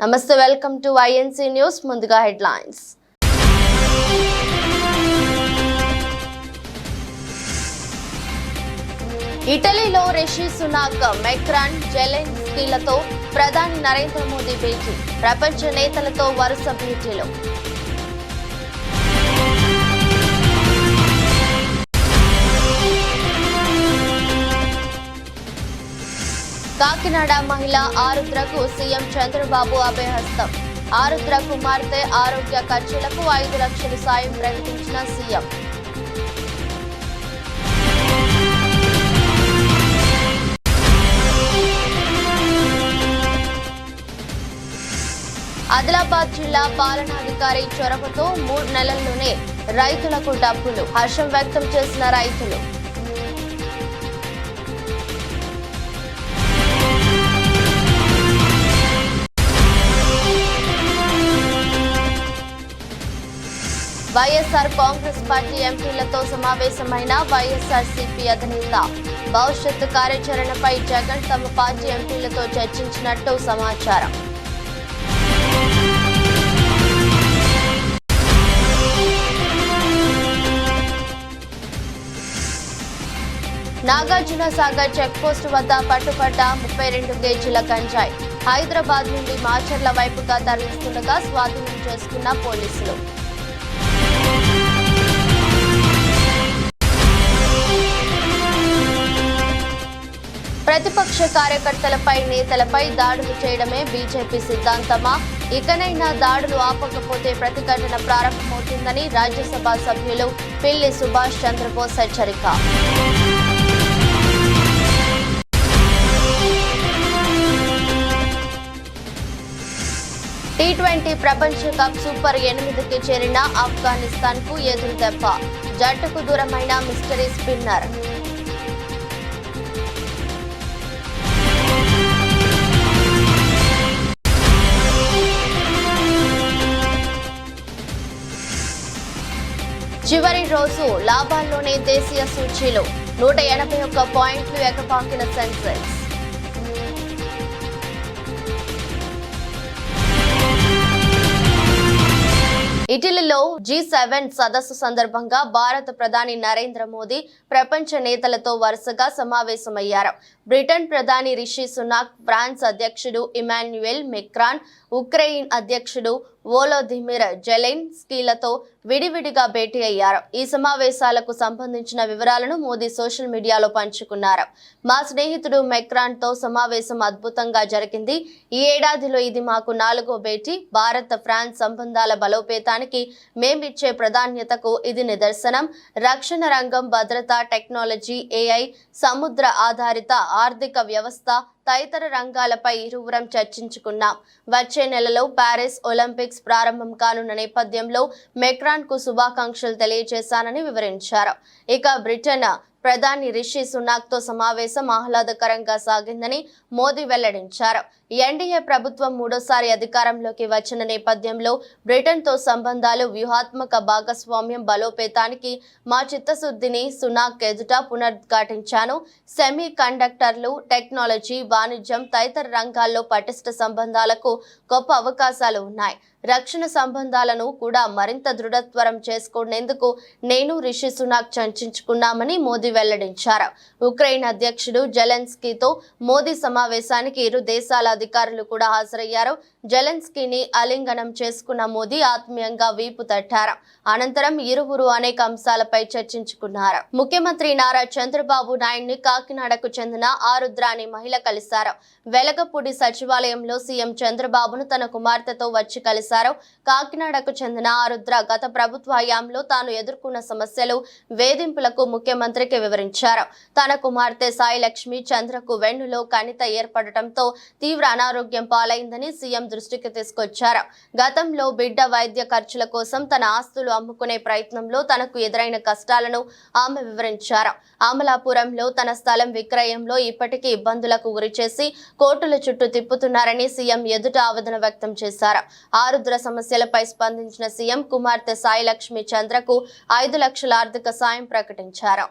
నమస్తే, welcome to INC news. ముందుగా headlines. ఇటలీలో రిషి సునాక్, మెక్రాన్, జెలెన్స్కీలతో ప్రధాని నరేంద్ర మోదీ భేటీ. ప్రపంచ నేతలతో వరుస భేటీలు. కాకినాడ మహిళ ఆరుద్రకు సీఎం చంద్రబాబు అభయహస్తం. ఆరుద్ర కుమార్తె ఆరోగ్య ఖర్చులకు 5 లక్షలు సాయం ప్రకటించిన సీఎం. ఆదిలాబాద్ జిల్లా పాలనాధికారి చొరవతో 3 నెలల్లోనే రైతులకు డబ్బులు. హర్షం వ్యక్తం చేసిన రైతులు. వైఎస్ఆర్ కాంగ్రెస్ పార్టీ ఎంపీలతో సమావేశమైన వైఎస్ఆర్సీపీ అధినేత. భవిష్యత్తు కార్యాచరణపై జగన్ తమ పార్టీ ఎంపీలతో చర్చించినట్టు సమాచారం. నాగార్జున సాగర్ చెక్పోస్ట్ వద్ద పట్టుపడ్డ 32 కేజీల గంజాయి. హైదరాబాద్ నుండి మాచర్ల వైపుగా తరలిస్తుండగా స్వాధీనం చేసుకున్న పోలీసులు. ప్రతిపక్ష కార్యకర్తలపై, నేతలపై దాడులు చేయడమే బీజేపీ సిద్ధాంతమా? ఇకనైనా దాడులు ఆపకపోతే ప్రతిఘటన ప్రారంభమవుతుందని రాజ్యసభ సభ్యులు పిల్లి సుభాష్ చంద్రబోస్ హెచ్చరిక. T20 ప్రపంచ కప్ సూపర్ 8కి చేరిన ఆఫ్ఘనిస్తాన్ కు ఎదురు దెబ్బ. జట్టుకు దూరమైన మిస్టరీ స్పిన్నర్. చివరి రోజు లాభాల్లోనే దేశీయ సూచీలు. 181 పాయింట్లు ఎగపాకిన సెన్సెక్స్. ఇటలీలో G7 సదస్సు సందర్భంగా భారత ప్రధాని నరేంద్ర మోదీ ప్రపంచ నేతలతో వరుసగా సమావేశమయ్యారు. బ్రిటన్ ప్రధాని రిషి సునాక్, ఫ్రాన్స్ అధ్యక్షుడు ఇమాన్యుయల్ మెక్రాన్, ఉక్రెయిన్ అధ్యక్షుడు వోలోదిమిర్ జెలెన్స్కీలతో విడివిడిగా భేటీ అయ్యారు. ఈ సమావేశాలకు సంబంధించిన వివరాలను మోదీ సోషల్ మీడియాలో పంచుకున్నారు. మా స్నేహితుడు మెక్రాన్ తో సమావేశం అద్భుతంగా జరిగింది. ఈ ఏడాదిలో ఇది మాకు 4వ భేటీ. భారత్ ఫ్రాన్స్ సంబంధాల బలోపేతానికి మేమిచ్చే ప్రాధాన్యతకు ఇది నిదర్శనం. రక్షణ రంగం, భద్రత, టెక్నాలజీ, AI, సముద్ర ఆధారిత ఆర్థిక వ్యవస్థ తదితర రంగాలపై ఇరువురం చర్చించుకున్నాం. వచ్చే నెలలో ప్యారిస్ ఒలింపిక్స్ ప్రారంభం కానున్న నేపథ్యంలో మెక్రాన్ కు శుభాకాంక్షలు తెలియజేశానని వివరించారు. ఇక బ్రిటన్ ప్రధాని రిషి సునాక్ తో సమావేశం ఆహ్లాదకరంగా సాగిందని మోదీ వెల్లడించారు. ఎన్డీఏ ప్రభుత్వం 3సారి అధికారంలోకి వచ్చిన నేపథ్యంలో బ్రిటన్ తో సంబంధాలు, వ్యూహాత్మక భాగస్వామ్యం బలోపేతానికి మా చిత్తశుద్ధిని సునాక్ ఎదుట పునరుద్ఘాటించాను. సెమీ కండక్టర్లు, టెక్నాలజీ, వాణిజ్యం తదితర రంగాల్లో పటిష్ట సంబంధాలకు గొప్ప అవకాశాలు ఉన్నాయి. రక్షణ సంబంధాలను కూడా మరింత దృఢత్వరం చేసుకునేందుకు నేను రిషి సునాక్ చర్చించుకున్నామని మోదీ వెల్లడించారు. ఉక్రెయిన్ అధ్యక్షుడు జెలెన్స్కీతో మోదీ సమావేశానికి ఇరు దేశాల అధికారులు కూడా హాజరయ్యారు. జెలెన్స్కీని ఆలింగనం చేసుకున్న మోదీ ఆత్మీయంగా వీపు తట్టారు. అనంతరం ఇరువురు అనేక అంశాలపై చర్చించుకున్నారు. ముఖ్యమంత్రి నారా చంద్రబాబు నాయుడిని కాకినాడకు చెందిన ఆరుద్ర అనే మహిళ కలిశారు. వెలగపూడి సచివాలయంలో సీఎం చంద్రబాబును తన కుమార్తెతో వచ్చి కలిశారు. కాకినాడకు చెందిన ఆరుద్ర గత ప్రభుత్వ హయాంలో తాను ఎదుర్కొన్న సమస్యలు, వేధింపులకు ముఖ్యమంత్రికి వివరించారు. తన కుమార్తె సాయి లక్ష్మి చంద్రకు వెన్నులో కణిత ఏర్పడటంతో తీవ్ర అనారోగ్యం పాలైందని సీఎం దృష్టికి తీసుకొచ్చారు. గతంలో బిడ్డ వైద్య ఖర్చుల కోసం తన ఆస్తులు అమ్ముకునే ప్రయత్నంలో తనకు ఎదురైన కష్టాలను ఆమె వివరించారు. అమలాపురంలో తన స్థలం విక్రయంలో ఇప్పటికీ ఇబ్బందులకు గురిచేసి కోర్టుల చుట్టూ తిప్పుతున్నారని సీఎం ఎదుట ఆవేదన వ్యక్తం చేశారు. ఆరుద్ర సమస్యలపై స్పందించిన సీఎం కుమార్తె సాయి లక్ష్మి చంద్రకు 5 లక్షల ఆర్థిక సాయం ప్రకటించారు.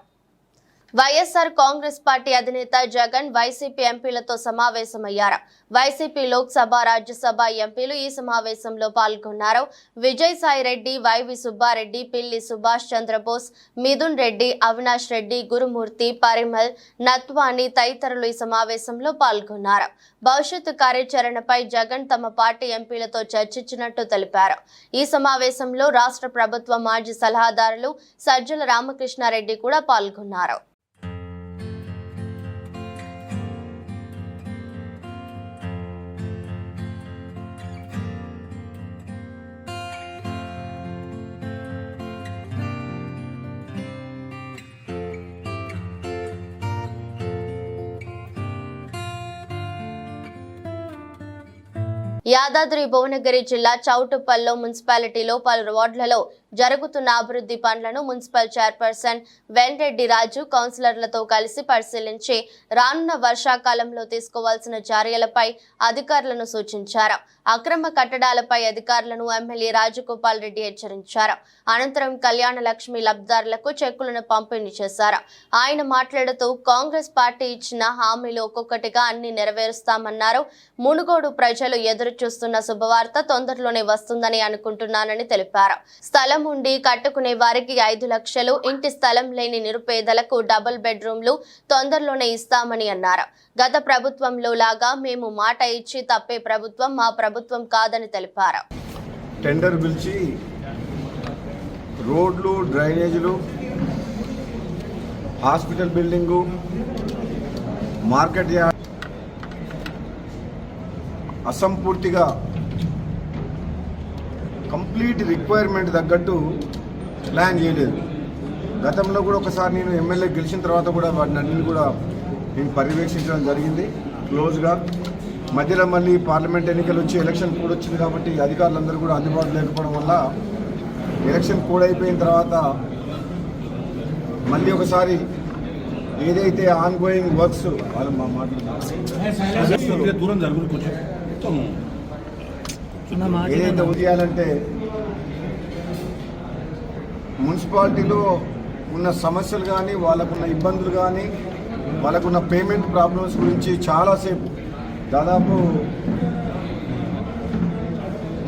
వైఎస్ఆర్ కాంగ్రెస్ పార్టీ అధినేత జగన్ వైసీపీ ఎంపీలతో సమావేశమయ్యారు. వైసీపీ లోక్సభ, రాజ్యసభ ఎంపీలు ఈ సమావేశంలో పాల్గొన్నారు. విజయసాయి రెడ్డి, వైవి సుబ్బారెడ్డి, పిల్లి సుభాష్ చంద్రబోస్, మిథున్ రెడ్డి, అవినాష్ రెడ్డి, గురుమూర్తి, పరిమల్, నత్వాని తదితరులు ఈ సమావేశంలో పాల్గొన్నారు. భవిష్యత్తు కార్యాచరణపై జగన్ తమ పార్టీ ఎంపీలతో చర్చించినట్టు తెలిపారు. ఈ సమావేశంలో రాష్ట్ర ప్రభుత్వ మాజీ సలహాదారులు సజ్జల రామకృష్ణారెడ్డి కూడా పాల్గొన్నారు. యాదాద్రి భువనగిరి జిల్లా చౌటుప్పల్లో మున్సిపాలిటీలో పలు వార్డులలో జరుగుతున్న అభివృద్ధి పనులను మున్సిపల్ చైర్పర్సన్ వెంరెడ్డి రాజు కౌన్సిలర్లతో కలిసి పరిశీలించి రానున్న వర్షాకాలంలో తీసుకోవాల్సిన చర్యలపై అధికారులను సూచించారు. అక్రమ కట్టడాలపై అధికారులను ఎమ్మెల్యే రాజగోపాల్ రెడ్డి హెచ్చరించారు. అనంతరం కళ్యాణ లక్ష్మి లబ్ధిదారులకు చెక్కులను పంపిణీ చేశారు. ఆయన మాట్లాడుతూ కాంగ్రెస్ పార్టీ ఇచ్చిన హామీలు ఒక్కొక్కటిగా అన్ని నెరవేరుస్తామన్నారు. మునుగోడు ప్రజలు ఎదురు చూస్తున్న శుభవార్త తొందరలోనే వస్తుందని అనుకుంటున్నానని తెలిపారు. స్థలం ఉండి కట్టుకునే వారికి 5 లక్షలు, ఇంటి స్థలం లేని నిరుపేదలకు డబుల్ బెడ్రూమ్లు తొందరలోనే ఇస్తామని అన్నారు. గత ప్రభుత్వంలో లాగా మేము మాట ఇచ్చి తప్పే ప్రభుత్వం మా ప్రభుత్వం కాదని తెలిపారు. టెండర్ పిలిచి రోడ్లు, డ్రైనేజీలు, హాస్పిటల్ బిల్డింగు, మార్కెట్ యార్డ్ అసంపూర్తిగా కంప్లీట్ రిక్వైర్మెంట్ తగ్గట్టు ప్లాన్ చేయలేదు. గతంలో కూడా ఒకసారి నేను ఎమ్మెల్యే గెలిచిన తర్వాత కూడా వాటిని అన్నింటినీ కూడా నేను పర్యవేక్షించడం జరిగింది క్లోజ్గా. మధ్యలో మళ్ళీ పార్లమెంట్ ఎన్నికలు వచ్చి ఎలక్షన్ కోడ్ వచ్చింది కాబట్టి అధికారులందరూ కూడా అందుబాటులో లేకపోవడం వల్ల ఎలక్షన్ కోడ్ అయిపోయిన తర్వాత మళ్ళీ ఒకసారి ఏదైతే ఆన్ గోయింగ్ వర్క్స్ వాళ్ళు ఏదైతే ఉదయాలంటే మున్సిపాలిటీలో ఉన్న సమస్యలు కానీ, వాళ్ళకున్న ఇబ్బందులు కానీ, వాళ్ళకున్న పేమెంట్ ప్రాబ్లమ్స్ గురించి చాలాసేపు దాదాపు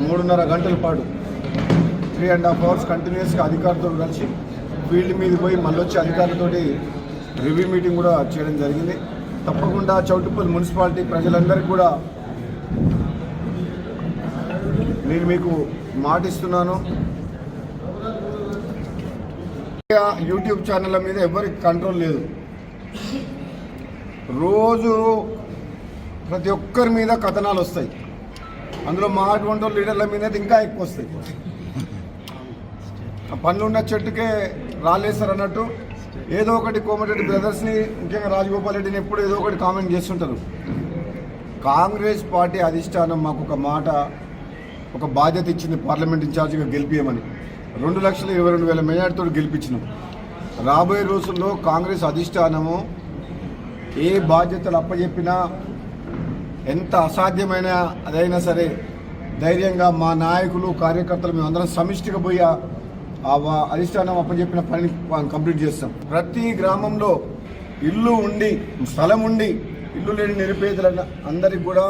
3.5 గంటల పాటు 3.5 hours కంటిన్యూస్గా అధికారులతో కలిసి ఫీల్డ్ మీద పోయి మళ్ళీ వచ్చి అధికారులతోటి రివ్యూ మీటింగ్ కూడా చేయడం జరిగింది. తప్పకుండా చౌటుప్పల్ మున్సిపాలిటీ ప్రజలందరికీ కూడా నేను మీకు మాటిస్తున్నాను. యూట్యూబ్ ఛానళ్ళ మీద ఎవరికి కంట్రోల్ లేదు. రోజు ప్రతి ఒక్కరి మీద కథనాలు వస్తాయి. అందులో మా అటువంటి లీడర్ల మీద ఇంకా ఎక్కువ వస్తాయి. పనులున్న చెట్టుకే రాలేస్తారు అన్నట్టు ఏదో ఒకటి కోమటిరెడ్డి బ్రదర్స్ని, ముఖ్యంగా రాజగోపాల్ రెడ్డిని ఎప్పుడు ఏదో ఒకటి కామెంట్ చేస్తుంటారు. కాంగ్రెస్ పార్టీ అధిష్టానం మాకు ఒక మాట, ఒక బాధ్యత ఇచ్చింది, పార్లమెంట్ ఇన్ఛార్జిగా గెలిపియమని. 2,22,000 మెజార్టీతో గెలిపించినాం. రాబోయే రోజుల్లో కాంగ్రెస్ అధిష్టానము ఏ బాధ్యతలు అప్పచెప్పినా, ఎంత అసాధ్యమైన అదైనా సరే ధైర్యంగా మా నాయకులు, కార్యకర్తలు మేమందరం సమిష్టిగా పోయి ఆ అధిష్టానం అప్పచెప్పిన పనిని కంప్లీట్ చేస్తాం. ప్రతి గ్రామంలో ఇల్లు ఉండి, స్థలం ఉండి, ఇల్లు లేని నిరుపేదల అందరికి కూడా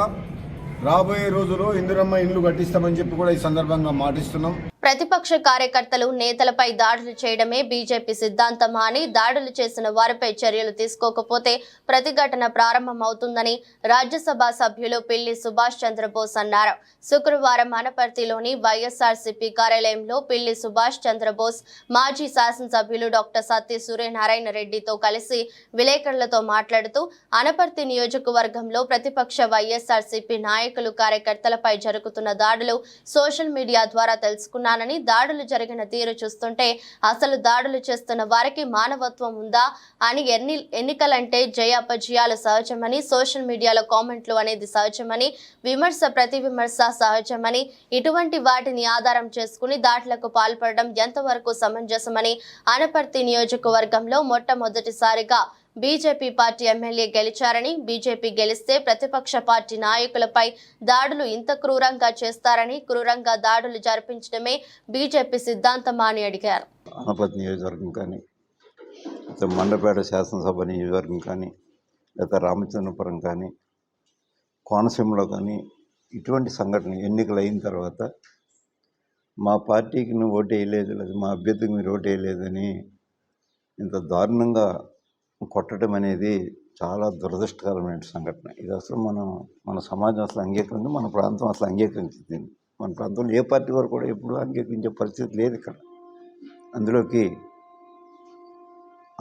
రాబోయే రోజుల్లో ఇందిరమ్మ ఇల్లు కట్టిస్తామని చెప్పి కూడా ఈ సందర్భంగా మాటిస్తున్నాం. ప్రతిపక్ష కార్యకర్తలు, నేతలపై దాడులు చేయడమే బీజేపీ సిద్ధాంతమా అని, దాడులు చేసిన వారిపై చర్యలు తీసుకోకపోతే ప్రతిఘటన ప్రారంభమవుతుందని రాజ్యసభ సభ్యులు పిల్లి సుభాష్ చంద్రబోస్ అన్నారు. శుక్రవారం అనపర్తిలోని వైఎస్ఆర్సీపీ కార్యాలయంలో పిల్లి సుభాష్ చంద్రబోస్ మాజీ శాసనసభ్యులు డాక్టర్ సత్య సూర్యనారాయణ రెడ్డితో కలిసి విలేకరులతో మాట్లాడుతూ, అనపర్తి నియోజకవర్గంలో ప్రతిపక్ష వైఎస్ఆర్సీపీ నాయకులు, కార్యకర్తలపై జరుగుతున్న దాడులు సోషల్ మీడియా ద్వారా తెలుసుకున్నారు. దాడులు జరిగిన తీరు చూస్తుంటే అసలు దాడులు చేస్తున్న వారికి మానవత్వం ఉందా అని, ఎన్నికలంటే జయాపజయాలు సహజమని, సోషల్ మీడియాలో కామెంట్లు అనేది సహజమని, విమర్శ ప్రతి విమర్శ సహజమని, ఇటువంటి వాటిని ఆధారం చేసుకుని దాడులకు పాల్పడడం ఎంతవరకు సమంజసమని, అనపర్తి నియోజకవర్గంలో మొట్టమొదటిసారిగా బీజేపీ పార్టీ ఎమ్మెల్యే గెలిచారని, బీజేపీ గెలిస్తే ప్రతిపక్ష పార్టీ నాయకులపై దాడులు ఇంత క్రూరంగా చేస్తారని, క్రూరంగా దాడులు జరిపించడమే బీజేపీ సిద్ధాంతమా అని అడిగారు. అనపర్తి నియోజకవర్గం కానీ మండపేట శాసనసభ నియోజకవర్గం కానీ లేదా రామచంద్రపురం కానీ కోనసీమలో కానీ ఇటువంటి సంఘటన ఎన్నికలు అయిన తర్వాత మా పార్టీకి నువ్వు ఓటు వేయలేదు లేదా మా అభ్యర్థికి మీరు ఓటు వేయలేదని ఇంత దారుణంగా కొట్టడం అనేది చాలా దురదృష్టకరమైన సంఘటన. ఇది అసలు మన సమాజం అసలు అంగీకరించి, మన ప్రాంతం అసలు అంగీకరించింది. మన ప్రాంతంలో ఏ పార్టీ వారు కూడా ఎప్పుడు అంగీకరించే పరిస్థితి లేదు ఇక్కడ. అందులోకి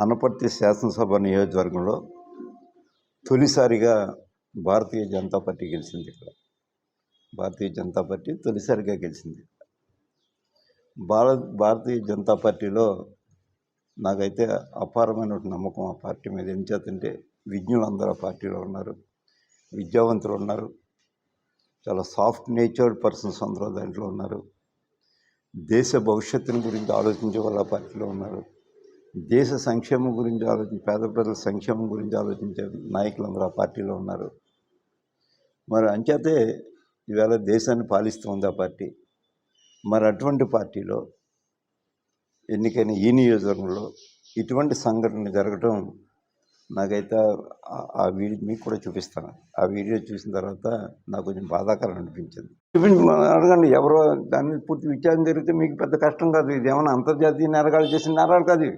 అనపర్తి శాసనసభ నియోజకవర్గంలో తొలిసారిగా భారతీయ జనతా పార్టీ గెలిచింది. ఇక్కడ భారతీయ జనతా పార్టీ తొలిసారిగా గెలిచింది. భారతీయ జనతా పార్టీలో నాకైతే అపారమైన నమ్మకం ఆ పార్టీ మీద. ఏం చేతంటే విజ్ఞులు అందరూ ఆ పార్టీలో ఉన్నారు, విద్యావంతులు ఉన్నారు, చాలా సాఫ్ట్ నేచర్డ్ పర్సన్స్ అందరూ దాంట్లో ఉన్నారు. దేశ భవిష్యత్తుని గురించి ఆలోచించే వాళ్ళు ఆ పార్టీలో ఉన్నారు. దేశ సంక్షేమం గురించి పేద ప్రజల సంక్షేమం గురించి ఆలోచించే నాయకులందరూ ఆ పార్టీలో ఉన్నారు. మరి అంచేతే ఈవేళ దేశాన్ని పాలిస్తుంది ఆ పార్టీ. మరి అటువంటి పార్టీలో ఎన్నికైన ఈ నియోజకవర్గంలో ఇటువంటి సంఘటన జరగటం నాకైతే ఆ వీడియో మీకు కూడా చూపిస్తాను. ఆ వీడియో చూసిన తర్వాత నాకు కొంచెం బాధాకరం అనిపించింది. అడగండి, ఎవరో దాని పూర్తి విచారణ జరిగితే మీకు పెద్ద కష్టం కాదు. ఇది ఏమైనా అంతర్జాతీయ నేరగాళ్ళు చేసిన నేరాలు కాదు.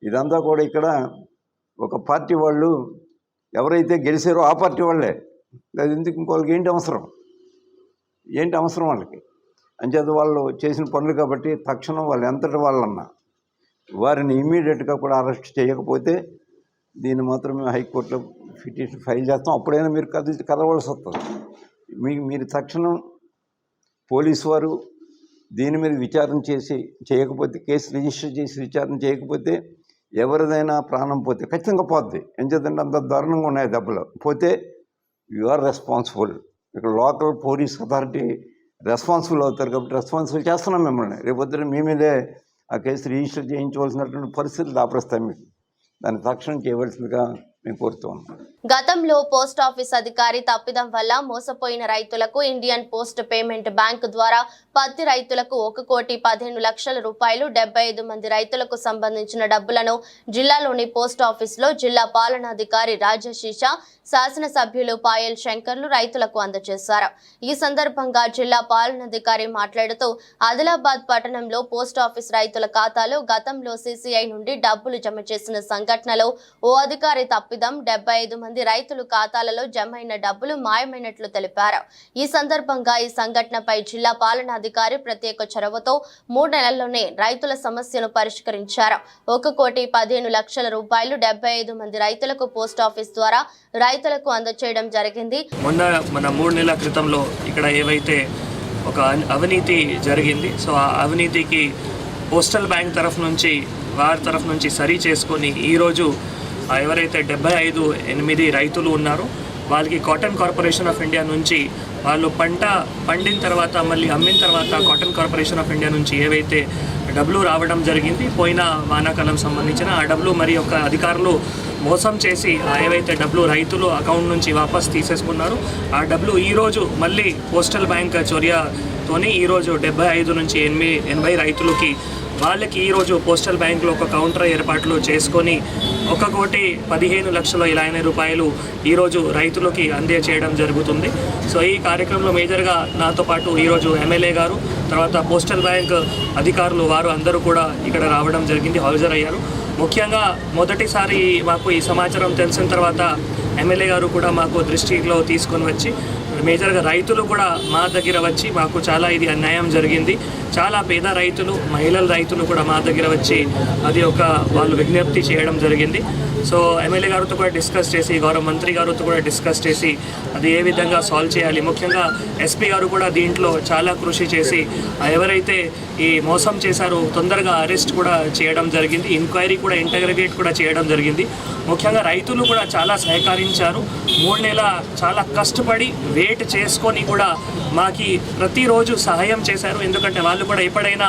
ఇదంతా కూడా ఇక్కడ ఒక పార్టీ వాళ్ళు ఎవరైతే గెలిచారో ఆ పార్టీ వాళ్ళే. అది ఎందుకు ఇంకోళ్ళకి ఏంటి అవసరం వాళ్ళకి? అంచేత వాళ్ళు చేసిన పనులు కాబట్టి తక్షణం వాళ్ళు ఎంతటి వాళ్ళన్నా వారిని ఇమ్మీడియట్గా కూడా అరెస్ట్ చేయకపోతే దీన్ని మాత్రం మేము హైకోర్టులో పిటిషన్ ఫైల్ చేస్తాం. అప్పుడైనా మీరు కదవలసి వస్తుంది. మీరు తక్షణం పోలీసు వారు దీని మీద విచారణ చేయకపోతే, కేసు రిజిస్టర్ చేసి విచారణ చేయకపోతే ఎవరిదైనా ప్రాణం పోతే ఖచ్చితంగా పోద్ది. ఎంచేతంటే అంత దారుణంగా ఉన్నాయి దెబ్బలు. పోతే యు ఆర్ రెస్పాన్సిబుల్. ఇక్కడ లోకల్ పోలీస్ అథారిటీ రెస్పాన్సిబుల్ అవుతారు కాబట్టి రెస్పాన్సిబుల్ చేస్తున్నాం మిమ్మల్ని. రేపొద్దున మీ మీదే ఆ కేసు రిజిస్టర్ చేయించవలసినటువంటి పరిస్థితులు దాపరిస్తాయి. మీకు దాన్ని తక్షణం చేయవలసిందిగా మేము కోరుతూ ఉన్నాం. గతంలో పోస్ట్ ఆఫీస్ అధికారి తప్పిదం వల్ల మోసపోయిన రైతులకు ఇండియన్ పోస్ట్ పేమెంట్ బ్యాంక్ ద్వారా పత్తి రైతులకు 1,15,00,000 రూపాయలు 75 మంది రైతులకు సంబంధించిన డబ్బులను జిల్లాలోని పోస్ట్ ఆఫీసులో జిల్లా పాలనాధికారి రాజశీష, శాసనసభ్యులు పాయల్ శంకర్లు రైతులకు అందజేశారు. ఈ సందర్భంగా జిల్లా పాలనాధికారి మాట్లాడుతూ ఆదిలాబాద్ పట్టణంలో పోస్ట్ ఆఫీస్ రైతుల ఖాతాలో గతంలో CCI నుండి డబ్బులు జమ చేసిన సంఘటనలో ఓ అధికారి తప్పిదం 75 మంది రైతులు ఖాతాలలో జమైన డబ్బులు మాయమైనట్లు తెలిపారు. ఈ సందర్భంగా ఈ సంఘటనపై జిల్లా పాలనాధికారి ప్రత్యేక చొరవతో 3 నెలల్లోనే రైతుల సమస్యను పరిష్కరించారు. 1,15,00,000 రూపాయలు 75 మంది రైతులకు పోస్ట్ ఆఫీస్ ద్వారా రైతులకు అందజేయడం జరిగింది. మన 3 నెలల క్రితంలో ఇక్కడ ఏవైతే ఒక అవినీతి జరిగింది, సో ఆ అవినీతికి పోస్టల్ బ్యాంక్ వారి తరఫు నుంచి సరి చేసుకొని ఈరోజు ఎవరైతే 75 రైతులు ఉన్నారో వాళ్ళకి కాటన్ కార్పొరేషన్ ఆఫ్ ఇండియా నుంచి వాళ్ళు పంట పండిన తర్వాత మళ్ళీ అమ్మిన తర్వాత కాటన్ కార్పొరేషన్ ఆఫ్ ఇండియా నుంచి ఏవైతే డబ్బులు రావడం జరిగింది పోయిన వానాకాలం సంబంధించిన ఆ డబ్బులు మరి యొక్క అధికారులు మోసం చేసి ఏవైతే డబ్బులు రైతులు అకౌంట్ నుంచి వాపస్ తీసేసుకున్నారు ఆ డబ్బులు ఈరోజు మళ్ళీ పోస్టల్ బ్యాంక్ చొర్యతోని ఈరోజు 75 నుంచి 80 రైతులకి వాళ్ళకి ఈరోజు పోస్టల్ బ్యాంకులో ఒక కౌంటర్ ఏర్పాట్లు చేసుకొని 1,15,00,000 రూపాయలు ఈరోజు రైతులకి అందజేయడం జరుగుతుంది. సో ఈ కార్యక్రమంలో మేజర్గా నాతో పాటు ఈరోజు ఎమ్మెల్యే గారు, తర్వాత పోస్టల్ బ్యాంక్ అధికారులు వారు అందరూ కూడా ఇక్కడ రావడం జరిగింది, హాజరయ్యారు. ముఖ్యంగా మొదటిసారి మాకు ఈ సమాచారం తెలిసిన తర్వాత ఎమ్మెల్యే గారు కూడా మాకు దృష్టిలో తీసుకొని వచ్చి మేజర్గా రైతులు కూడా మా దగ్గర వచ్చి మాకు చాలా ఇది అన్యాయం జరిగింది, చాలా పేద రైతులు, మహిళల రైతులు కూడా మా దగ్గర వచ్చి అది వాళ్ళు విజ్ఞప్తి చేయడం జరిగింది. సో ఎమ్మెల్యే గారితో కూడా డిస్కస్ చేసి, గౌరవ మంత్రి గారితో కూడా డిస్కస్ చేసి అది ఏ విధంగా సాల్వ్ చేయాలి. ముఖ్యంగా ఎస్పీ గారు కూడా దీంట్లో చాలా కృషి చేసి ఎవరైతే ఈ మోసం చేశారో తొందరగా అరెస్ట్ కూడా చేయడం జరిగింది, ఎంక్వైరీ కూడా ఇంటగ్రేట్ కూడా చేయడం జరిగింది. ముఖ్యంగా రైతులు కూడా చాలా సహకరించారు. 3 నెలల చాలా కష్టపడి వెయిట్ చేసుకొని కూడా మాకి ప్రతిరోజు సహాయం చేశారు. ఎందుకంటే వాళ్ళు కూడా ఎప్పుడైనా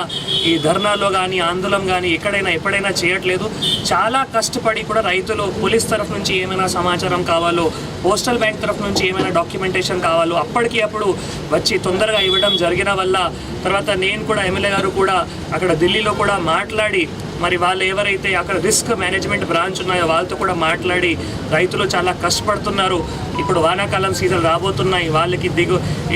ఈ ధర్నాలో కానీ ఆందోళన కానీ ఎప్పుడైనా చేయట్లేదు. చాలా కష్టపడి కూడా రైతులు పోలీస్ తరఫు నుంచి ఏమైనా సమాచారం కావాలో, పోస్టల్ బ్యాంక్ తరఫు నుంచి ఏమైనా డాక్యుమెంటేషన్ కావాలో అప్పటికి అప్పుడు వచ్చి తొందరగా ఇవ్వడం జరిగిన వల్ల తర్వాత నేను కూడా ఎమ్మెల్యే గారు కూడా అక్కడ ఢిల్లీలో కూడా మాట్లాడి మరి వాళ్ళు ఎవరైతే అక్కడ రిస్క్ మేనేజ్మెంట్ బ్రాంచ్ ఉన్నాయో వాళ్ళతో కూడా మాట్లాడి రైతులు చాలా కష్టపడుతున్నారు. ఇప్పుడు వానాకాలం సీజన్ రాబోతున్నాయి, వాళ్ళకి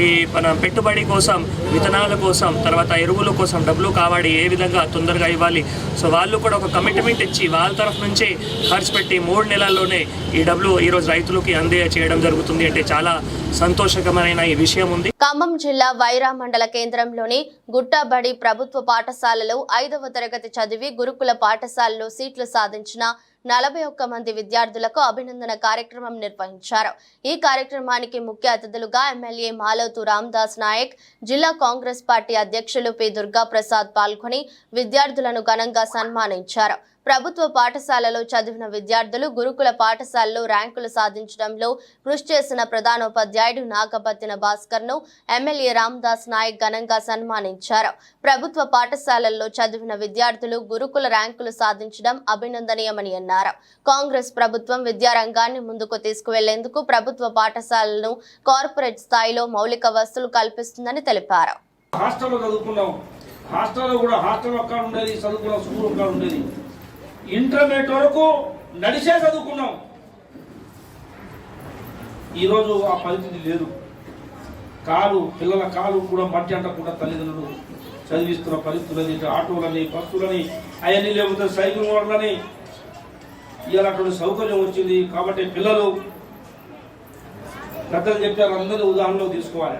ఈ మన పెట్టుబడి కోసం, విత్తనాల కోసం, తర్వాత ఎరువుల కోసం డబ్బులు కావాలి, ఏ విధంగా తొందరగా ఇవ్వాలి. సో వాళ్ళు కూడా ఒక కమిట్మెంట్ ఇచ్చి వాళ్ళ తరఫు నుంచే ఖర్చు పెట్టి 3 నెలల్లోనే ఈ డబ్బులు ఈరోజు రైతులకి చేయడం జరుగుతుంది. అంటే చాలా సంతోషకరమైన ఈ విషయం ఉంది. ఖమ్మం జిల్లా వైరా మండల కేంద్రంలోని గుట్టబడి ప్రభుత్వ పాఠశాలలో 5వ తరగతి చదివి గురుకుల పాఠశాలలో సీట్లు సాధించిన 41 మంది విద్యార్థులకు అభినందన కార్యక్రమం నిర్వహించారు. ఈ కార్యక్రమానికి ముఖ్య అతిథులుగా ఎమ్మెల్యే మాలోతు రామదాస్ నాయక్, జిల్లా కాంగ్రెస్ పార్టీ అధ్యక్షులు పి దుర్గా ప్రసాద్ పాల్గొని విద్యార్థులను ఘనంగా సన్మానించారు. ప్రభుత్వ పాఠశాలలో చదివిన విద్యార్థులు గురుకుల పాఠశాలలో ర్యాంకులు సాధించడంలో కృషి చేసిన ప్రధానోపాధ్యాయుడు నాగపత్తిన భాస్కర్ను ఎమ్మెల్యే రామదాస్ నాయక్ ఘనంగా సన్మానించారు. ప్రభుత్వ పాఠశాలల్లో చదివిన విద్యార్థులు గురుకుల ర్యాంకులు సాధించడం అభినందనీయమని అన్నారు. కాంగ్రెస్ ప్రభుత్వం విద్యారంగాన్ని ముందుకు తీసుకువెళ్లేందుకు ప్రభుత్వ పాఠశాలలను కార్పొరేట్ స్థాయిలో మౌలిక వసతులు కల్పిస్తుందని తెలిపారు. ఇంటర్మీడియట్ వరకు నడిచే చదువుకున్నాం. ఈరోజు ఆ పరిస్థితి లేదు. పిల్లల కాలు కూడా మట్టి అంటకుండా తల్లిదండ్రులు చదివిస్తున్న పరిస్థితులని, ఆటోలని, బస్సులని, అవన్నీ లేకపోతే సైకిల్ మోడలని ఇలాంటి సౌకర్యం వచ్చింది. కాబట్టి పిల్లలు పెద్దలు చెప్పారు, అందరినీ ఉదాహరణలో తీసుకోవాలి.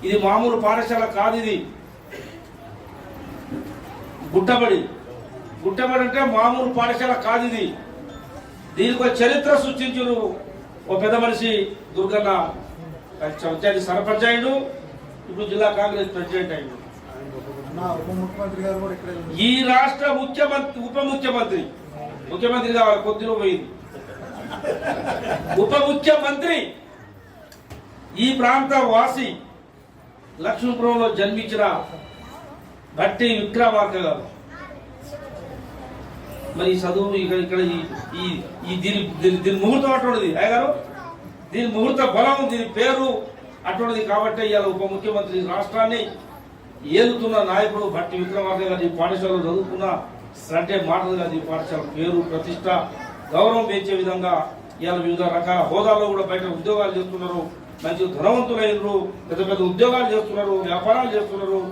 ఇది మామూలు పాఠశాల కాదు, ఇది గుట్టబడి అంటే మామూలు పాఠశాల కాదు. ఇది దీనికి ఒక చరిత్ర సృష్టించారు ఓ పెద్ద మనిషి దుర్గన్న. పంచాయతీ సర్పంచ్ అయ్యాడు, ఇప్పుడు జిల్లా కాంగ్రెస్ ప్రెసిడెంట్ అయ్యాడు. ఈ రాష్ట్ర ముఖ్యమంత్రి కావాలి, కొద్దిలో పోయింది ఉప ముఖ్యమంత్రి. ఈ ప్రాంత వాసి లక్ష్మీపురంలో జన్మించిన భట్టి విక్రమార్క గారు. మరి చదువు ఇక్కడ దీని ముహూర్తం అటువంటిది అయ్యగారు, దీని ముహూర్త బలం, దీని పేరు అటువంటిది. కాబట్టి ఇవాళ ఉప ముఖ్యమంత్రి రాష్ట్రాన్ని ఏలుతున్న నాయకుడు భట్టి విక్రమార్క గారు ఈ పాఠశాలలో చదువుకున్న అంటే మాటలు కాదు. ఈ పాఠశాల పేరు, ప్రతిష్ట, గౌరవం పెంచే విధంగా ఇవాళ వివిధ రకాల హోదాల్లో కూడా బయట ఉద్యోగాలు చేస్తున్నారు. మంచి ధనవంతులైనరు, పెద్ద పెద్ద ఉద్యోగాలు చేస్తున్నారు, వ్యాపారాలు చేస్తున్నారు.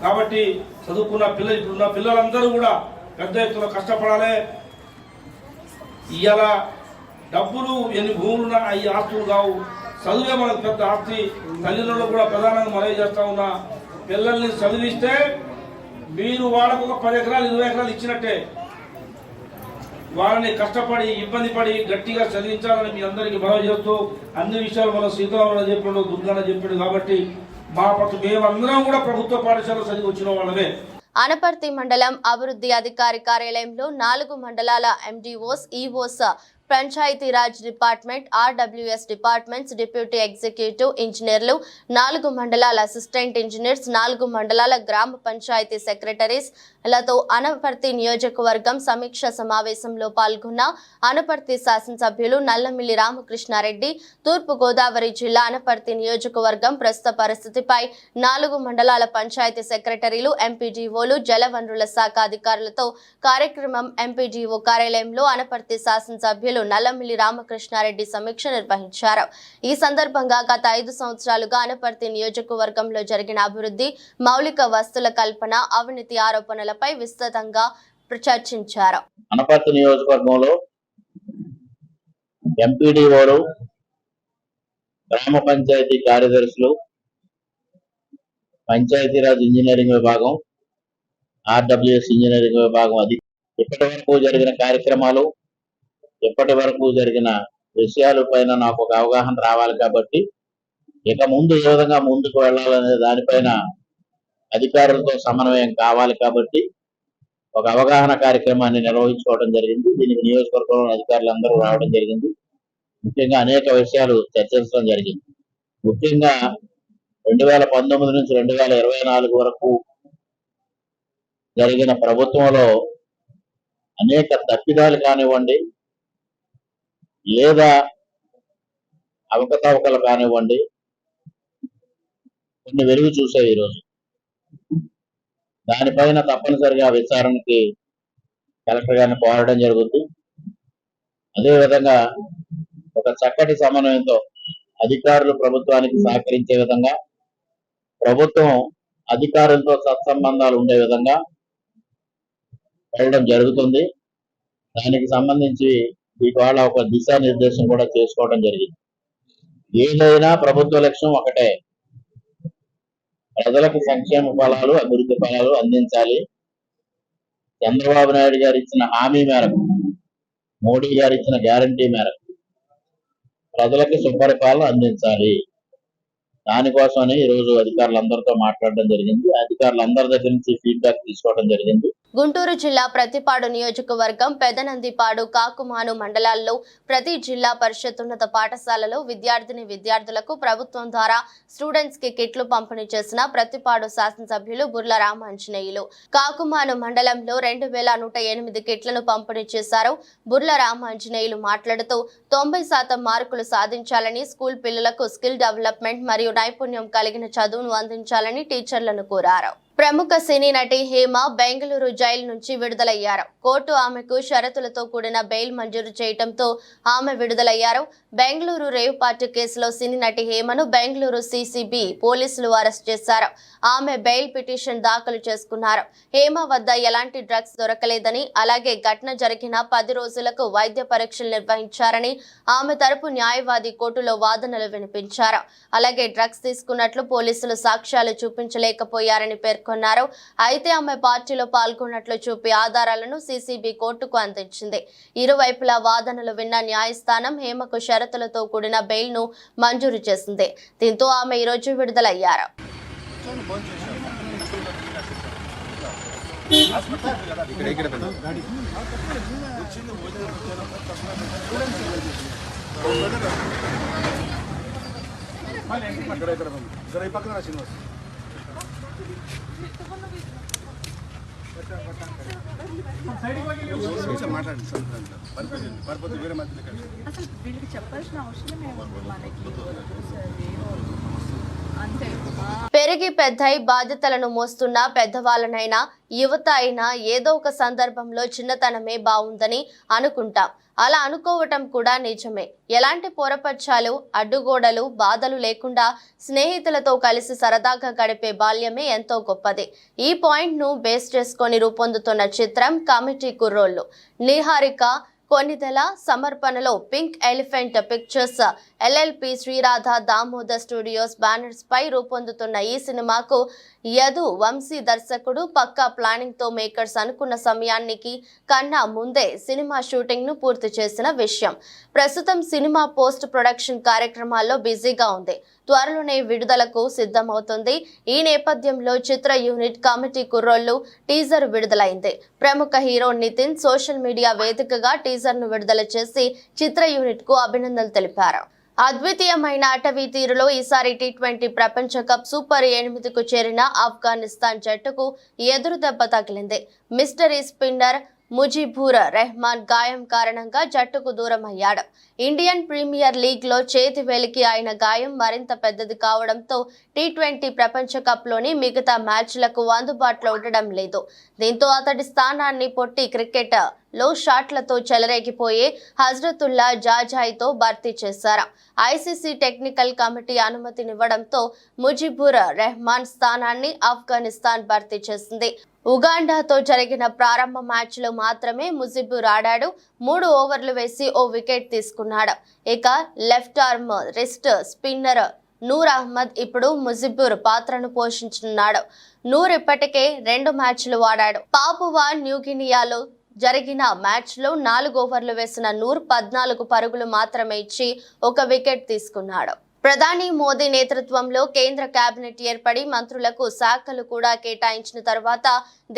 కాబట్టి చదువుకున్న ఇప్పుడున్న పిల్లలందరూ కూడా పెద్ద ఎత్తున కష్టపడాలి. ఇవాళ డబ్బులు ఎన్ని భూములున్నా ఈ ఆస్తులు కావు, చదువే మనకు పెద్ద ఆస్తి. తల్లిదండ్రులు కూడా ప్రధానంగా మనవి చేస్తా ఉన్నా, పిల్లల్ని చదివిస్తే మీరు వాళ్ళకు ఒక 10 ఎకరాలు 20 ఎకరాలు ఇచ్చినట్టే. వాళ్ళని కష్టపడి ఇబ్బంది పడి గట్టిగా చదివించాలని మీ అందరికీ మనవి చేస్తూ, అన్ని విషయాలు మనం సీతారామరావు చెప్పాడు, దుర్గాన చెప్పాడు. కాబట్టి మేమందరం కూడా ప్రభుత్వ పాఠశాల చదివి వచ్చిన వాళ్ళమే. అనపర్తి మండలం అభివృద్ధి అధికారి కార్యాలయంలో 4 మండలాల MDOs, EOs, Panchayati Raj department, RWS departments, deputy executive ఇంజనీర్లు, 4 మండలాల అసిస్టెంట్ ఇంజనీర్స్, 4 మండలాల గ్రామ పంచాయతీ సెక్రటరీస్ లతో అనపర్తి నియోజకవర్గం సమీక్ష సమావేశంలో పాల్గొన్న అనపర్తి శాసనసభ్యులు నల్లమిల్లి రామకృష్ణారెడ్డి తూర్పు గోదావరి జిల్లా అనపర్తి నియోజకవర్గం ప్రస్తుత పరిస్థితిపై 4 మండలాల పంచాయతీ సెక్రటరీలు, ఎంపీడీఓలు, జలవనరుల శాఖ అధికారులతో కార్యక్రమం ఎంపీడీఓ కార్యాలయంలో అనపర్తి శాసనసభ్యులు నల్లమిల్లి రామకృష్ణారెడ్డి సమీక్ష నిర్వహించారు. ఈ సందర్భంగా గత 5 సంవత్సరాలుగా అనపర్తి నియోజకవర్గంలో జరిగిన అభివృద్ధి, మౌలిక వస్తువుల కల్పన, అవినీతి ఆరోపణలపై విస్తృతంగా చర్చించారు. అనపర్తి నియోజకవర్గంలో ఎంపీడీఓలు, గ్రామ పంచాయతీ కార్యదర్శులు, పంచాయతీరాజ్ ఇంజనీరింగ్ విభాగం, ఆర్డబ్ల్యూఎస్ ఇంజనీరింగ్ విభాగం ఇప్పటి వరకు జరిగిన కార్యక్రమాలు, ఇప్పటి వరకు జరిగిన విషయాల పైన నాకు ఒక అవగాహన రావాలి. కాబట్టి ఇక ముందు ఏ విధంగా ముందుకు వెళ్ళాలనే దానిపైన అధికారులతో సమన్వయం కావాలి. కాబట్టి ఒక అవగాహన కార్యక్రమాన్ని నిర్వహించుకోవడం జరిగింది. దీనికి నియోజకవర్గంలో అధికారులందరూ రావడం జరిగింది. ముఖ్యంగా అనేక విషయాలు చర్చించడం జరిగింది. ముఖ్యంగా 2019 నుంచి 2024 వరకు జరిగిన ప్రభుత్వంలో అనేక తప్పిదాలు కానివ్వండి, లేదా అవకతవకలు కానివ్వండి, కొన్ని వెలుగు చూసాయి. ఈరోజు దానిపైన తప్పనిసరిగా విచారణకి కలెక్టర్ గారిని కోరడం జరుగుతుంది. అదేవిధంగా ఒక చక్కటి సమన్వయంతో అధికారులు ప్రభుత్వానికి సహకరించే విధంగా, ప్రభుత్వం అధికారులతో సత్సంబంధాలు ఉండే విధంగా వెళ్ళడం జరుగుతుంది. దానికి సంబంధించి ఇవాళ ఒక దిశానిర్దేశం కూడా చేసుకోవడం జరిగింది. ఏదైనా ప్రభుత్వ లక్ష్యం ఒకటే, ప్రజలకు సంక్షేమ ఫలాలు, అభివృద్ధి ఫలాలు అందించాలి. చంద్రబాబు నాయుడు గారు ఇచ్చిన హామీ మేరకు, మోడీ గారు ఇచ్చిన గ్యారంటీ మేరకు ప్రజలకు సుపరిపాలన అందించాలి. దానికోసమని ఈరోజు అధికారులందరితో మాట్లాడడం జరిగింది. అధికారులందరి దగ్గర నుంచి ఫీడ్బ్యాక్ తీసుకోవడం జరిగింది. గుంటూరు జిల్లా ప్రతిపాడు నియోజకవర్గం పెదనందిపాడు, కాకుమాను మండలాల్లో ప్రతి జిల్లా పరిషత్ ఉన్నత పాఠశాలలో విద్యార్థులకు ప్రభుత్వం ద్వారా స్టూడెంట్స్ కి కిట్లు పంపిణీ చేసిన ప్రతిపాడు శాసనసభ్యులు బుర్ల రామాంజనేయులు కాకుమాను మండలంలో 2108 కిట్లను పంపిణీ చేశారు. బుర్ల రామాంజనేయులు మాట్లాడుతూ 90% మార్కులు సాధించాలని, స్కూల్ పిల్లలకు స్కిల్ డెవలప్మెంట్ మరియు నైపుణ్యం కలిగిన చదువును అందించాలని టీచర్లను కోరారు. ప్రముఖ సినీ నటి హేమ బెంగళూరు జైలు నుంచి విడుదలయ్యారు. కోర్టు ఆమెకు షరతులతో కూడిన బెయిల్ మంజూరు చేయడంతో ఆమె విడుదలయ్యారు. బెంగళూరు రేవ్ పార్టీ కేసులో సినీ నటి హేమను బెంగళూరు సిసిబి పోలీసులు అరెస్ట్ చేశారు. ఆమె బెయిల్ పిటిషన్ దాఖలు చేసుకున్నారు. హేమ వద్ద ఎలాంటి డ్రగ్స్ దొరకలేదని, అలాగే ఘటన జరిగిన 10 రోజులకు వైద్య పరీక్షలు నిర్వహించారని ఆమె తరపు న్యాయవాది కోర్టులో వాదనలు వినిపించారు. అలాగే డ్రగ్స్ తీసుకున్నట్లు పోలీసులు సాక్ష్యాలు చూపించలేకపోయారని పేర్కొన్నారు. అయితే ఆమె పార్టీలో పాల్గొన్నట్లు చూపి ఆధారాలను సిసిబి కోర్టుకు అందించింది. ఇరువైపులా వాదనలు విన్న న్యాయస్థానం హేమకు షరతులతో కూడిన బెయిల్ ను మంజూరు చేసింది. దీంతో ఆమె ఈ రోజు విడుదలయ్యారు. అసలు వీళ్ళకి చెప్పాల్సిన అవసరం ఏముంది మనకి? అంతే. పెరిగి పెద్దయి బాధ్యతలను మోస్తున్న పెద్దవాళ్ళనైనా యువత అయినా ఏదో ఒక సందర్భంలో చిన్నతనమే బాగుందని అనుకుంటాం. అలా అనుకోవటం కూడా నిజమే. ఎలాంటి పొరపచ్చాలు, అడ్డుగోడలు, బాధలు లేకుండా స్నేహితులతో కలిసి సరదాగా గడిపే బాల్యమే ఎంతో గొప్పది. ఈ పాయింట్ ను బేస్ చేసుకొని రూపొందుతున్న చిత్రం కమిటీ కుర్రోళ్ళు. నిహారిక కొన్నిదెల సమర్పణలో pink elephant pictures, LLP, Sri Radha Damodar studios banners పై రూపొందుతున్న ఈ సినిమాకు యదు వంశీ దర్శకుడు. పక్కా ప్లానింగ్ తో మేకర్స్ అనుకున్న సమయానికి కన్నా ముందే సినిమా షూటింగ్ ను పూర్తి చేసిన విషయం. ప్రస్తుతం సినిమా పోస్ట్ ప్రొడక్షన్ కార్యక్రమాల్లో బిజీగా ఉంది. త్వరలోనే విడుదలకు సిద్ధమవుతుంది. ఈ నేపథ్యంలో చిత్ర యూనిట్ కమిటీ కుర్రోళ్ళు టీజర్ విడుదలైంది. ప్రముఖ హీరో నితిన్ సోషల్ మీడియా వేదికగా టీజర్ ను విడుదల చేసి చిత్ర యూనిట్ కు అభినందనలు తెలిపారు. అద్వితీయమైన అటవీ తీరులో ఈసారి T20 ప్రపంచ కప్ సూపర్ 8కు చేరిన ఆఫ్ఘనిస్తాన్ జట్టుకు ఎదురు దెబ్బ తగిలింది. మిస్టరీ స్పిన్నర్ ముజిబుర్ రెహమాన్ గాయం కారణంగా జట్టుకు దూరం అయ్యాడు. ఇండియన్ ప్రీమియర్ లీగ్ లో చేతి వేలికి ఆయన గాయం మరింత పెద్దది కావడంతో T20 ప్రపంచ కప్ లోని మిగతా మ్యాచ్లకు అందుబాటులో ఉండడం లేదు. దీంతో అతడి స్థానాన్ని పొట్టి క్రికెట్ లో షాట్లతో చెలరేగిపోయే హజ్రతుల్లా జాజాయితో భర్తీ చేశారు. ఐసీసీ టెక్నికల్ కమిటీ అనుమతినివ్వడంతో ముజిబుర్ రెహమాన్ స్థానాన్ని ఆఫ్ఘనిస్తాన్ భర్తీ చేసింది. ఉగాండాతో జరిగిన ప్రారంభ మ్యాచ్లో మాత్రమే ముజిబుర్ ఆడాడు. 3 ఓవర్లు వేసి ఓ వికెట్ తీసుకున్నాడు. ఇక left arm wrist spinner Noor Ahmad ఇప్పుడు ముజిబుర్ పాత్రను పోషించనున్నాడు. నూర్ ఇప్పటికే 2 మ్యాచ్లు ఆడాడు. పాపువా న్యూగినియాలో జరిగిన మ్యాచ్లో 4 ఓవర్లు వేసిన నూర్ 14 పరుగులు మాత్రమే ఇచ్చి 1 వికెట్ తీసుకున్నాడు. ప్రధాని మోదీ నేతృత్వంలో కేంద్ర కేబినెట్ ఏర్పడి మంత్రులకు శాఖలు కూడా కేటాయించిన తర్వాత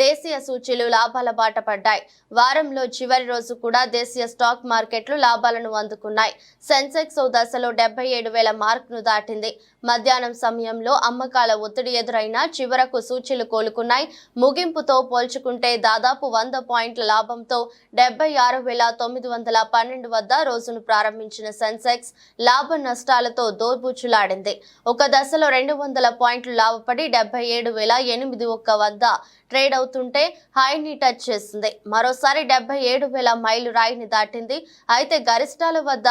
దేశీయ సూచీలు లాభాల బాట పడ్డాయి. వారంలో చివరి రోజు కూడా దేశీయ స్టాక్ మార్కెట్లు లాభాలను అందుకున్నాయి. సెన్సెక్స్ ఓ దశలో 77,000 మార్కును దాటింది. మధ్యాహ్నం సమయంలో అమ్మకాల ఒత్తిడి ఎదురైనా చివరకు సూచీలు కోలుకున్నాయి. ముగింపుతో పోల్చుకుంటే దాదాపు 100 పాయింట్ల లాభంతో 76,912 వద్ద రోజును ప్రారంభించిన సెన్సెక్స్ లాభ నష్టాలతో తోకపుచ్చులాడింది. ఒక దశలో 200 పాయింట్లు లాభపడి 77,801 వద్ద ట్రేడ్ అవుతుంటే హైని టచ్ చేసింది. మరోసారి 77,000 మైలు రాయిని దాటింది. అయితే గరిష్టాల వద్ద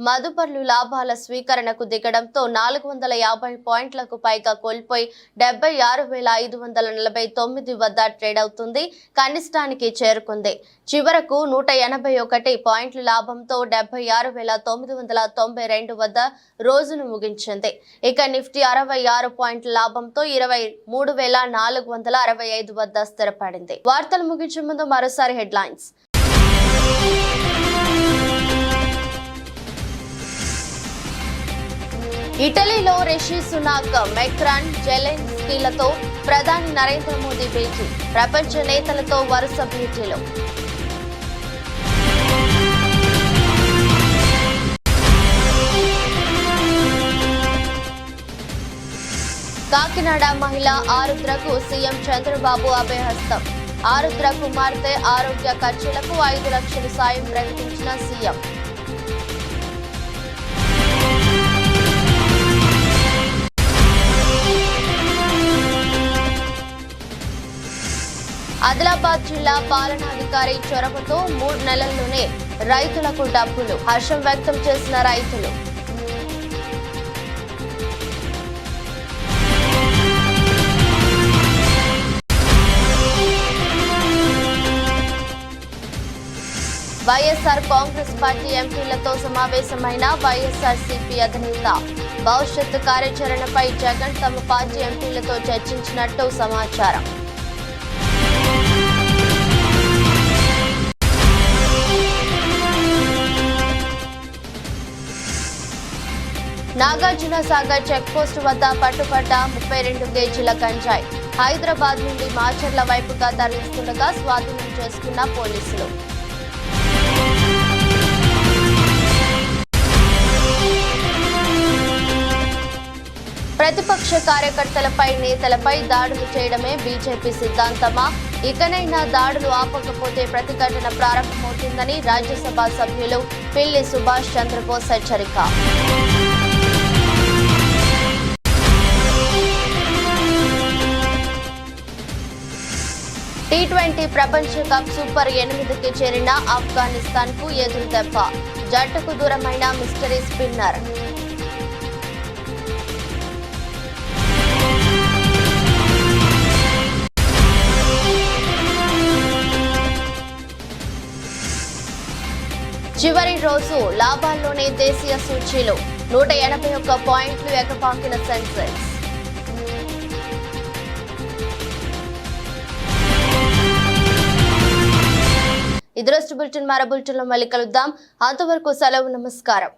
మదుపర్లు లాభాల స్వీకరణకు దిగడంతో 450 పాయింట్లకు పైగా కోల్పోయి 76,549 వద్ద ట్రేడ్ అవుతుంది. కనిష్టానికి చేరుకుంది. చివరకు 181 పాయింట్ల లాభంతో 76,992 వద్ద రోజును ముగించింది. ఇక నిఫ్టీ 66 పాయింట్ల లాభంతో 23,465 వద్ద స్థిరపడింది. వార్తలు ముగించే ముందు మరోసారి హెడ్లైన్స్. ఇటలీలో రిషి సునాక్, మెక్రాన్, జెలెన్స్కీలతో ప్రధాని నరేంద్ర మోదీ భేటీ. ప్రపంచ నేతలతో వరుస భేటీలు. కాకినాడ మహిళ ఆరుద్రకు సీఎం చంద్రబాబు అభయహస్తం. ఆరుద్ర కుమార్తె ఆరోగ్య ఖర్చులకు 5 లక్షల సాయం ప్రకటించిన సీఎం. ఆదిలాబాద్ జిల్లా పాలనాధికారి చొరవతో 3 నెలల్లోనే రైతులకు డబ్బులు. హర్షం వ్యక్తం చేసిన రైతులు. వైఎస్ఆర్ కాంగ్రెస్ పార్టీ ఎంపీలతో సమావేశమైన వైఎస్ఆర్సీపీ అధినేత. భవిష్యత్తు కార్యాచరణపై జగన్ తమ పార్టీ ఎంపీలతో చర్చించినట్టు సమాచారం. నాగార్జున సాగర్ చెక్పోస్ట్ వద్ద పట్టుబడ్డ 32 కేజీల గంజాయి. హైదరాబాద్ నుండి మాచర్ల వైపుగా తరలిస్తుండగా స్వాధీనం చేసుకున్న పోలీసులు. ప్రతిపక్ష కార్యకర్తలపై, నేతలపై దాడులు చేయడమే బీజేపీ సిద్ధాంతమా? ఇకనైనా దాడులు ఆపకపోతే ప్రతిఘటన ప్రారంభమవుతుందని రాజ్యసభ సభ్యులు పిల్లి సుభాష్ చంద్రబోస్ హెచ్చరిక. T20 ప్రపంచ కప్ సూపర్ 8కి చేరిన ఆఫ్ఘనిస్తాన్ కు ఎదురు దెబ్బ. జట్టుకు దూరమైన మిస్టరీ స్పిన్నర్. చివరి రోజు లాభాల్లోనే దేశీయ సూచీలు. 181 పాయింట్లు ఎగపాకిన సెన్సెక్స్. ఇది రోజు బులెటిన్. మరో బులెటిన్లో మళ్ళీ కలుద్దాం. అంతవరకు సెలవు. నమస్కారం.